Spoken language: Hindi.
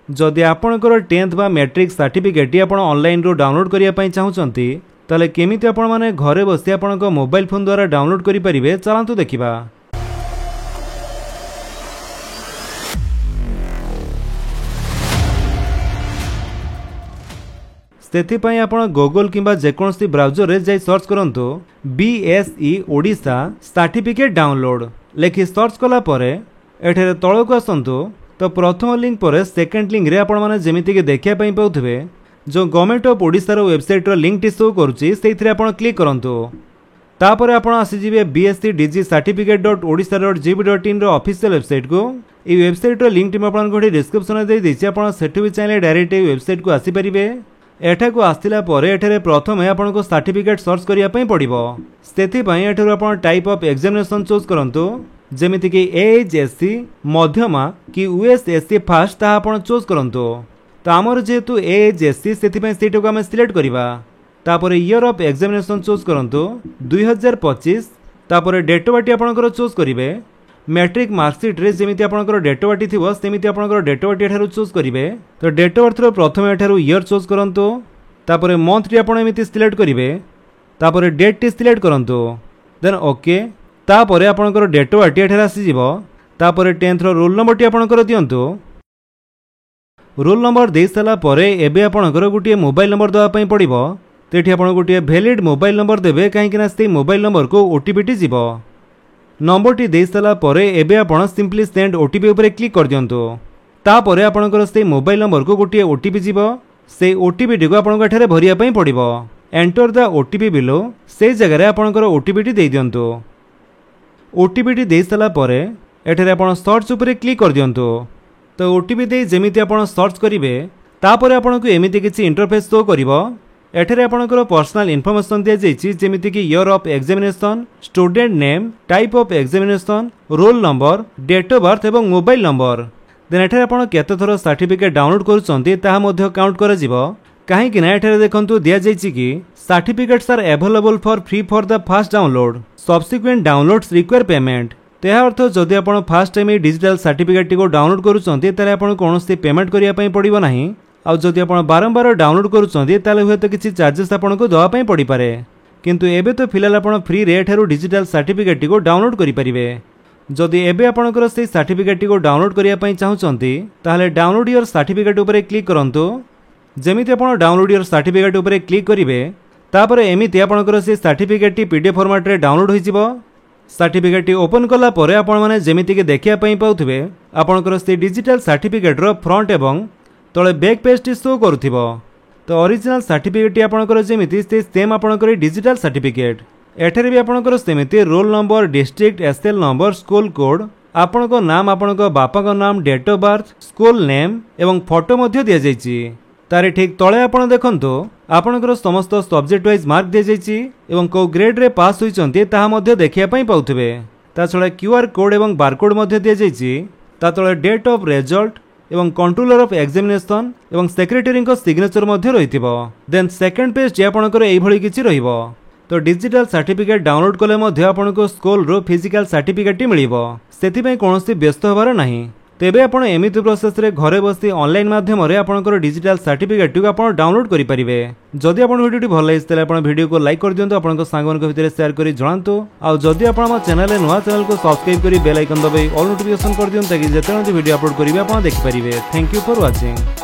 जदि आपणकर 10th बा मैट्रिक सर्टिफिकेट आपण ऑनलाइन रो डाउनलोड करिया पई चाहुचंती ताले केमिति आपण माने घरे बसी आपणक मोबाइल फोन द्वारा डाउनलोड करि परिबे चलंतु देखिबा। सेथिपाई आपण गूगल किंबा जेकोसी ब्राउजर रे जाई सर्च करंतु BSE ओडिशा सर्टिफिकेट डाउनलोड लेखि सर्च कला परे एठरे तळको आसंतु तो प्रथम लिंक पर सेकेंड लिंक रे आपण माने जेमिति के देखिया पई पाउथबे जो गवर्नमेंट ऑफ ओडिशा रो वेबसाइट रो लिंक टी शो करूची सेइथरे आपण क्लिक करंतु। तापर आपण आसी जिवे BSc DG certificate.odisha.gov.in रो ऑफिशियल वेबसाइट को। ई वेबसाइट रो लिंक टी म आपण गोटे डिस्क्रिप्शन दे देछि आपण सेठु भी चाहे डायरेक्ट ई वेबसाइट को आसी परिबे। एठा को आस्तिला परे एठरे प्रथम आपण को सर्टिफिकेट सर्च करिया पई पड़िबो। सेथि पई एठरो आपण टाइप ऑफ एग्जामिनेशन चूज करंतु जेमिति कि AHSC मध्यमा कि USSC फास्ट ता आपण चूज करंतु। तो आमर जेतु AHSC सेथि पई सेटा को हम सिलेक्ट करिबा। तापर ईयर ऑफ एग्जामिनेशन चूज करंतु 2025। तापर डेट बाटी आपणकर चूज करिवे। मैट्रिक मार्कशीट रे जेमिति आपणकर डेट बाटी थिबो सेमिति आपणकर डेट बाटी एठारु चूज करिवे। तो डेट बर्थ रो प्रथम एठारु ईयर चूज करंतु। तापर मंथ टी आपण एमिति सिलेक्ट करिवे। तापर डेट टी सिलेक्ट करंतु देन ओके। तापर आपणकर डेट बाटी एठार आसी जिवो। तापर 10th रो रोल नंबर टी आपणकर दियंतु। रोल नंबर दे साला परे एबे आपणकर गुटिए मोबाइल नंबर दवा पई पड़िबो। तेठी आपण गोटे वैलिड मोबाइल नंबर देबे कहीं ना से मोबाइल नंबर को ओटीपी टी जीवो। नंबर टी दे साला परे एबे आपण सिंपली सेंड ओटीपी ऊपर क्लिक कर दियंतु। तापरे आपणकर से मोबाइल नंबर को गोटे ओटीपी जीवो। से ओटीपी टी को आपण एठारे भरिया पई पड़िबो। एंटर द ओटीपी बिलो से जगह रे आपणकर ओटीपी टी दे दियंतु। ओटीपी टी दे साला परे एठारे आपण सर्च ऊपर क्लिक कर दियंतु। तो ओटीपी दे जेमिति आपण सर्च करिवे तापरे आपणको एमिति किछि इंटरफेस शो करिवो। एठारे आपणकर पर्सनल इनफॉरमेशन दिया जाइछि जेमिति कि year of examination, student name, type of examination, roll number, date of birth एवं मोबाइल नंबर। देन एठारे आपण केते थरो सर्टिफिकेट डाउनलोड करूचंती ताहा मध्ये काउंट करा जिवो। काहे कि ना एठारे देखंतु दिया जाइछि कि certificates are available for free for the fast download, subsequent downloads require payment. तेहा अर्थ जदि आपण फास्ट टाइम डिजिटल सर्टिफिकेट को डाउनलोड करूचंती ताले आपण कोनोसी पेमेंट करिया पई पड़िबो नाही। आ जदि आपण बारंबार डाउनलोड करूचंती ताले हुए तो किछि चार्जेस आपण को दवा पई पड़ी पारे। किंतु एबे तो फिलहाल आपण फ्री रेट हेरु डिजिटल सर्टिफिकेट को डाउनलोड करि परिबे। जदि एबे आपणकर से सर्टिफिकेट को डाउनलोड करिया पई चाहुचंती ताले डाउनलोड योर सर्टिफिकेट ऊपर क्लिक करंतु। जेमिति आपण डाउनलोड योर सर्टिफिकेट ऊपर क्लिक करिवे तापर एमिति आपणकर से सर्टिफिकेट PDF फॉर्मेट रे डाउनलोड होई जिवो। सर्टिफिकेट ओपन कला परे आपण माने जेमिति के देखिया पई पाउथबे आपणकर से डिजिटल सर्टिफिकेट रो फ्रंट एवं तले बैक पेज टी शो करूथिबो। तो ओरिजिनल सर्टिफिकेट आपणकर जेमिति से सेम आपणकर डिजिटल सर्टिफिकेट एठारे भी आपणकर सेमिति roll number, district, SL number, school code, आपणको नाम, आपणको बापाको नाम, date of birth, school name एवं फोटो मध्ये दिया जाइछि। तारे ठीक तळे आपण देखंतु आपणकर समस्त सब्जेक्ट वाइज मार्क दिया जाइछि एवं को ग्रेड रे पास होइचंती ताहा मध्ये देखिया पई पाउथबे। ता छडा QR कोड एवं बारकोड मध्ये दिया जाइछि। ता तळे डेट ऑफ रिजल्ट एवं कंट्रोलर ऑफ एग्जामिनेशन एवं सेक्रेटरी को सिग्नेचर मध्ये रहिथिबो। देन सेकंड पेज जे आपणकर एई भଳି किछि रहिबो। तो डिजिटल सर्टिफिकेट डाउनलोड कले मध्ये आपणको स्कूल रो फिजिकल सर्टिफिकेट मिलिबो। सेति पई कोनोसी व्यस्त होबार नाही। तेबे आपण एमिति प्रोसेस रे घरे बसी ऑनलाइन माध्यम रे आपणकर डिजिटल सर्टिफिकेट को आपण डाउनलोड करि परिबे। जदि आपण वीडियो भल लागितले आपण वीडियो को लाइक कर दियंतु, आपणको सांगमान को भितर शेयर करि जणांतु। आ जदि आपण हम चैनल रे नवा चैनल को सब्सक्राइब करि बेल आइकन दबाइ ऑल नोटिफिकेशन कर दियंतु ताकि जेतेବେଳେ वीडियो अपलोड करिवे आपण देखि परिबे। Thank you for watching.